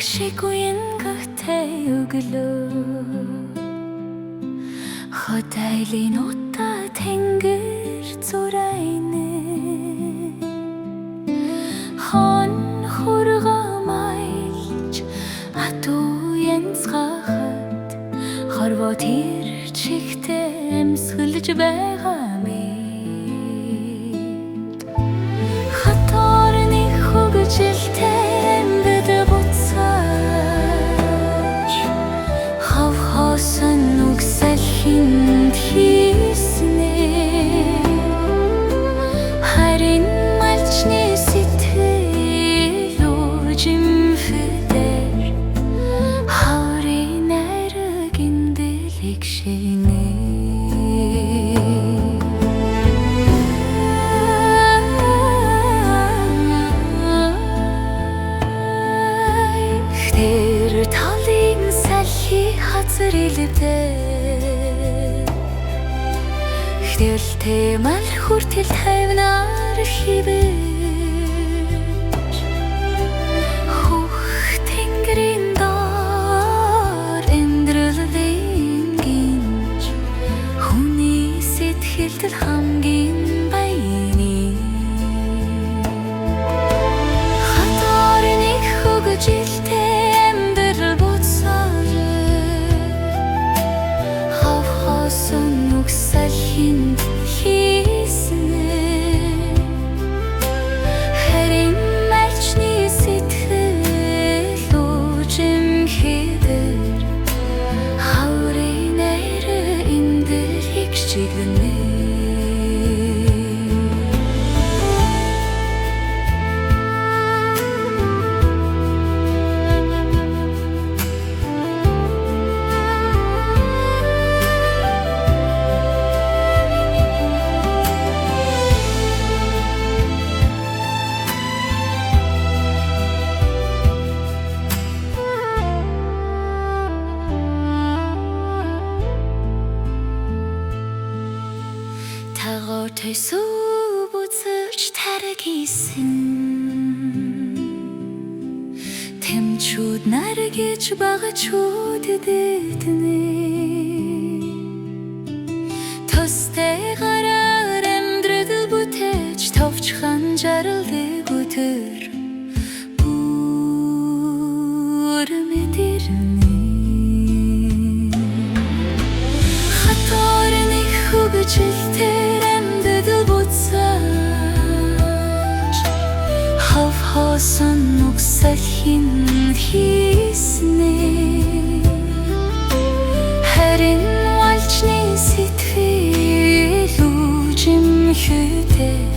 шиг уянгахтай өглөө хотайлын утаа тэнгэр зурайны хон хургамайлж атуу янзгахад хорвоо тэр чигтээ эмсгэлж байгаа мэд хатарны хөгжилтэй эмбэд буцааж хавхасан үгсэл хинд хийснэ харин малчны сэтгэл үжимфэдэр хаврын аргин дэлэг шинэ талын салхи хазар илвдээ хтэлтэй мал хүртэл тавнаар хивэж хух тэнгэрийн доор эндрэлэн гинж хүний сэтгэлд хамгийн баяны хатарны хөгжилтэй хинд хийснэ харин малчны сэтгэл үжимхэдэр хаврын айр эндэрийг чигнэ төсөө буцаж таргисэн тэмчүүд наргиж багчууд дэднэ төстэй гараар амьдрал бүтэж товчхан жаралдаг өдөр бүр мэдэрнэ хатарны хөгжилтэй хавхасан үгсэл хинд хийснэ харин малчны сэтгэл үжимхэдэр